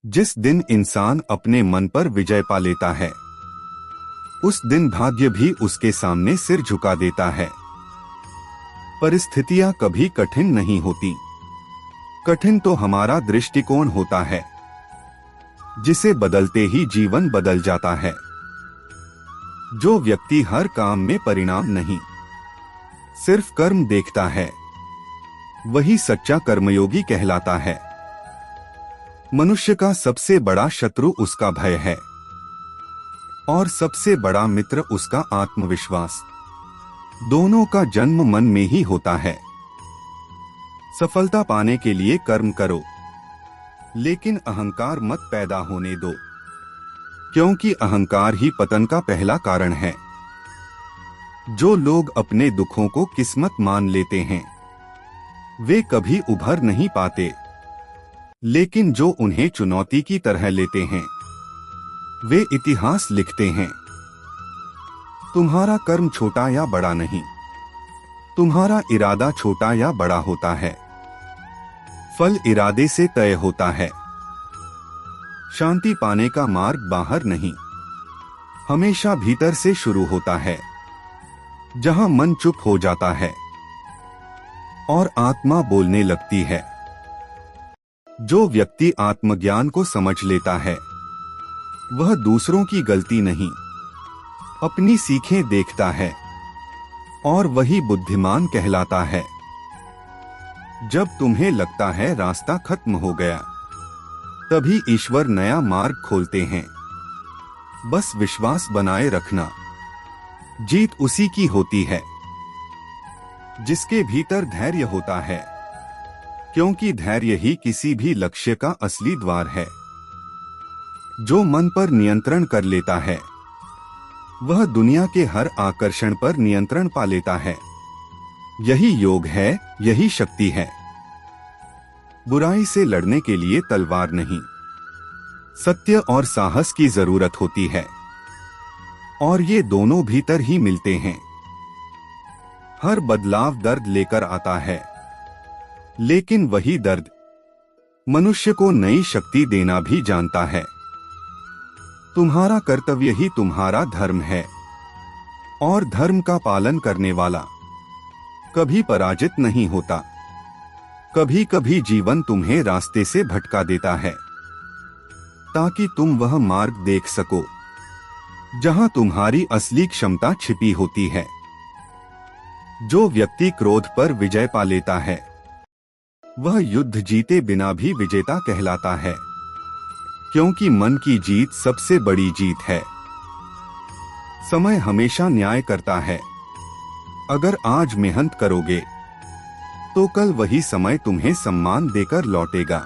जिस दिन इंसान अपने मन पर विजय पा लेता है, उस दिन भाग्य भी उसके सामने सिर झुका देता है। परिस्थितियां कभी कठिन नहीं होती, कठिन तो हमारा दृष्टिकोण होता है, जिसे बदलते ही जीवन बदल जाता है। जो व्यक्ति हर काम में परिणाम नहीं, सिर्फ कर्म देखता है, वही सच्चा कर्मयोगी कहलाता है। मनुष्य का सबसे बड़ा शत्रु उसका भय है और सबसे बड़ा मित्र उसका आत्मविश्वास। दोनों का जन्म मन में ही होता है। सफलता पाने के लिए कर्म करो, लेकिन अहंकार मत पैदा होने दो, क्योंकि अहंकार ही पतन का पहला कारण है। जो लोग अपने दुखों को किस्मत मान लेते हैं, वे कभी उभर नहीं पाते, लेकिन जो उन्हें चुनौती की तरह लेते हैं, वे इतिहास लिखते हैं। तुम्हारा कर्म छोटा या बड़ा नहीं, तुम्हारा इरादा छोटा या बड़ा होता है। फल इरादे से तय होता है। शांति पाने का मार्ग बाहर नहीं, हमेशा भीतर से शुरू होता है, जहां मन चुप हो जाता है और आत्मा बोलने लगती है। जो व्यक्ति आत्मज्ञान को समझ लेता है, वह दूसरों की गलती नहीं, अपनी सीखें देखता है, और वही बुद्धिमान कहलाता है। जब तुम्हें लगता है रास्ता खत्म हो गया, तभी ईश्वर नया मार्ग खोलते हैं। बस विश्वास बनाए रखना, जीत उसी की होती है जिसके भीतर धैर्य होता है, क्योंकि धैर्य ही किसी भी लक्ष्य का असली द्वार है। जो मन पर नियंत्रण कर लेता है, वह दुनिया के हर आकर्षण पर नियंत्रण पा लेता है। यही योग है, यही शक्ति है। बुराई से लड़ने के लिए तलवार नहीं, सत्य और साहस की जरूरत होती है, और ये दोनों भीतर ही मिलते हैं। हर बदलाव दर्द लेकर आता है, लेकिन वही दर्द मनुष्य को नई शक्ति देना भी जानता है। तुम्हारा कर्तव्य ही तुम्हारा धर्म है, और धर्म का पालन करने वाला कभी पराजित नहीं होता। कभी कभी जीवन तुम्हें रास्ते से भटका देता है, ताकि तुम वह मार्ग देख सको जहां तुम्हारी असली क्षमता छिपी होती है। जो व्यक्ति क्रोध पर विजय पा लेता है, वह युद्ध जीते बिना भी विजेता कहलाता है, क्योंकि मन की जीत सबसे बड़ी जीत है। समय हमेशा न्याय करता है। अगर आज मेहनत करोगे, तो कल वही समय तुम्हें सम्मान देकर लौटेगा।